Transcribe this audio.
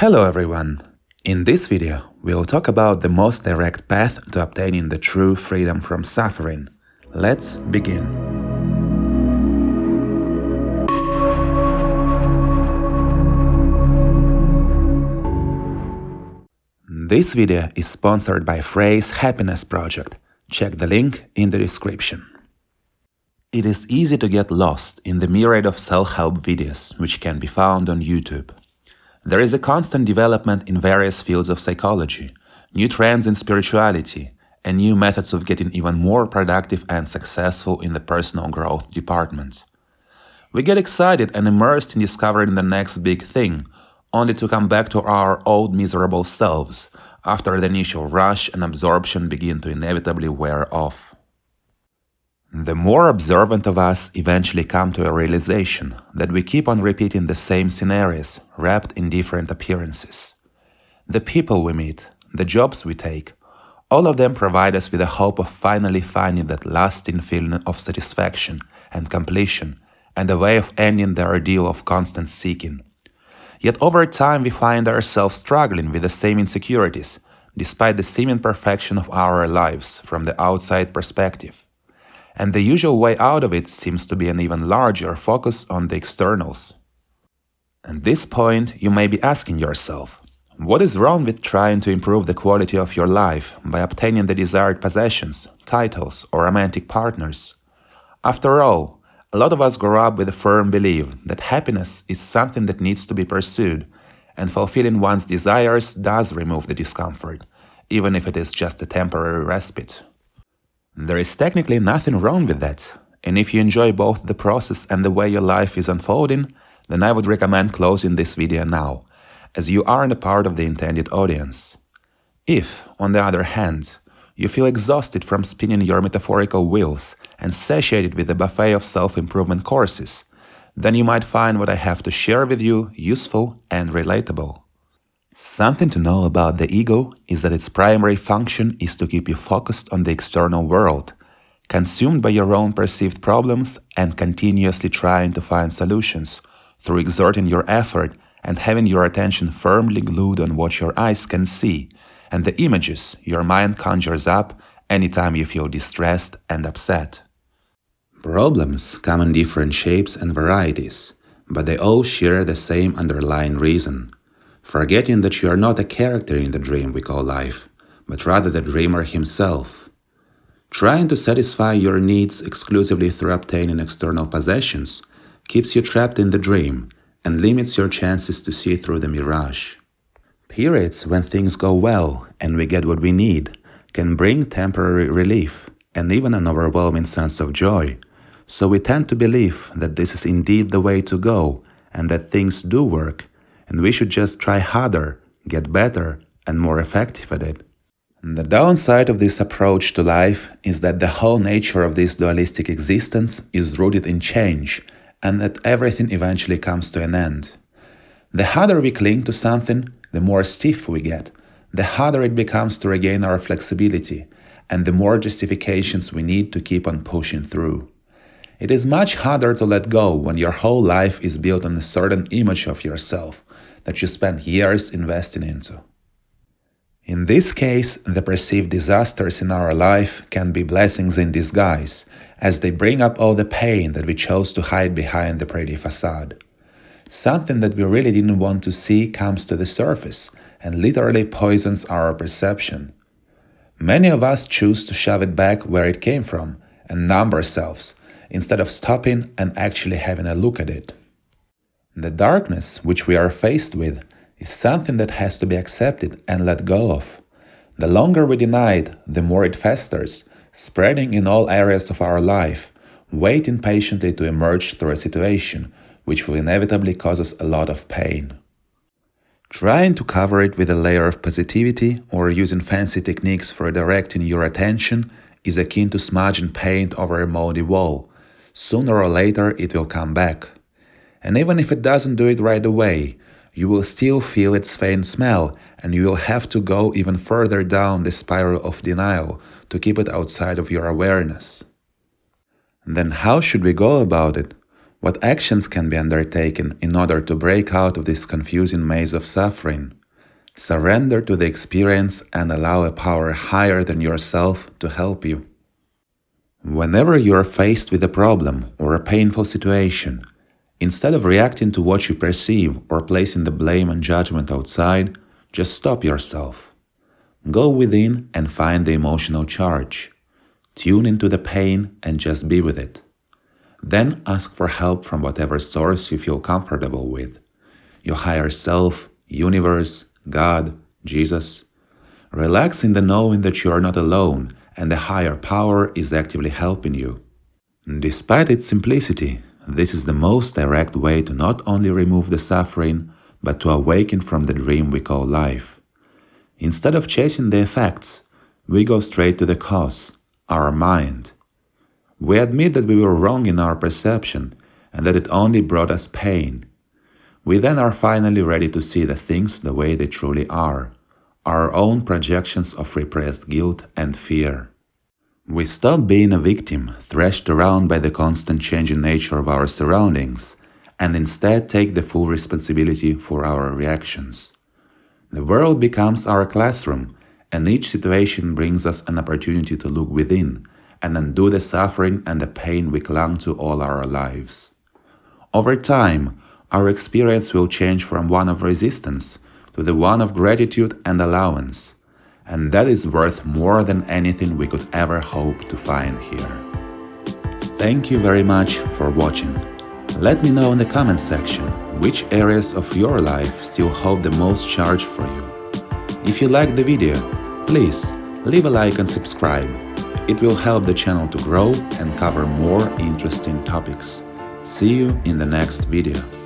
Hello everyone! In this video, we'll talk about the most direct path to obtaining the true freedom from suffering. Let's begin. This video is sponsored by Freyr's Happiness Project. Check the link in the description. It is easy to get lost in the myriad of self-help videos which can be found on YouTube. There is a constant development in various fields of psychology, new trends in spirituality, and new methods of getting even more productive and successful in the personal growth department. We get excited and immersed in discovering the next big thing, only to come back to our old miserable selves after the initial rush and absorption begin to inevitably wear off. The more observant of us eventually come to a realization that we keep on repeating the same scenarios wrapped in different appearances. The people we meet, the jobs we take, all of them provide us with the hope of finally finding that lasting feeling of satisfaction and completion and a way of ending the ordeal of constant seeking. Yet over time we find ourselves struggling with the same insecurities, despite the seeming perfection of our lives from the outside perspective. And the usual way out of it seems to be an even larger focus on the externals. At this point, you may be asking yourself, what is wrong with trying to improve the quality of your life by obtaining the desired possessions, titles, or romantic partners? After all, a lot of us grow up with a firm belief that happiness is something that needs to be pursued, and fulfilling one's desires does remove the discomfort, even if it is just a temporary respite. There is technically nothing wrong with that, and if you enjoy both the process and the way your life is unfolding, then I would recommend closing this video now, as you aren't a part of the intended audience. If, on the other hand, you feel exhausted from spinning your metaphorical wheels and satiated with the buffet of self-improvement courses, then you might find what I have to share with you useful and relatable. Something to know about the ego is that its primary function is to keep you focused on the external world, consumed by your own perceived problems and continuously trying to find solutions through exerting your effort and having your attention firmly glued on what your eyes can see and the images your mind conjures up anytime you feel distressed and upset. Problems come in different shapes and varieties, but they all share the same underlying reason. Forgetting that you are not a character in the dream we call life, but rather the dreamer himself. Trying to satisfy your needs exclusively through obtaining external possessions keeps you trapped in the dream and limits your chances to see through the mirage. Periods when things go well and we get what we need can bring temporary relief and even an overwhelming sense of joy, so we tend to believe that this is indeed the way to go and that things do work, and we should just try harder, get better, and more effective at it. The downside of this approach to life is that the whole nature of this dualistic existence is rooted in change, and that everything eventually comes to an end. The harder we cling to something, the more stiff we get, the harder it becomes to regain our flexibility, and the more justifications we need to keep on pushing through. It is much harder to let go when your whole life is built on a certain image of yourself that you spent years investing into. In this case, the perceived disasters in our life can be blessings in disguise, as they bring up all the pain that we chose to hide behind the pretty facade. Something that we really didn't want to see comes to the surface and literally poisons our perception. Many of us choose to shove it back where it came from and numb ourselves, instead of stopping and actually having a look at it. The darkness which we are faced with is something that has to be accepted and let go of. The longer we deny it, the more it festers, spreading in all areas of our life, waiting patiently to emerge through a situation which will inevitably cause us a lot of pain. Trying to cover it with a layer of positivity or using fancy techniques for directing your attention is akin to smudging paint over a moldy wall. Sooner or later it will come back. And even if it doesn't do it right away, you will still feel its faint smell, and you will have to go even further down the spiral of denial to keep it outside of your awareness. Then how should we go about it? What actions can be undertaken in order to break out of this confusing maze of suffering? Surrender to the experience and allow a power higher than yourself to help you. Whenever you are faced with a problem or a painful situation, instead of reacting to what you perceive or placing the blame and judgment outside, just stop yourself. Go within and find the emotional charge. Tune into the pain and just be with it. Then ask for help from whatever source you feel comfortable with. Your higher self, universe, God, Jesus. Relax in the knowing that you are not alone and the higher power is actively helping you. Despite its simplicity, this is the most direct way to not only remove the suffering, but to awaken from the dream we call life. Instead of chasing the effects, we go straight to the cause, our mind. We admit that we were wrong in our perception and that it only brought us pain. We then are finally ready to see the things the way they truly are, our own projections of repressed guilt and fear. We stop being a victim, thrashed around by the constant changing nature of our surroundings, and instead take the full responsibility for our reactions. The world becomes our classroom, and each situation brings us an opportunity to look within and undo the suffering and the pain we clung to all our lives. Over time, our experience will change from one of resistance to the one of gratitude and allowance, and that is worth more than anything we could ever hope to find here. Thank you very much for watching. Let me know in the comment section which areas of your life still hold the most charge for you. If you liked the video, please leave a like and subscribe. It will help the channel to grow and cover more interesting topics. See you in the next video.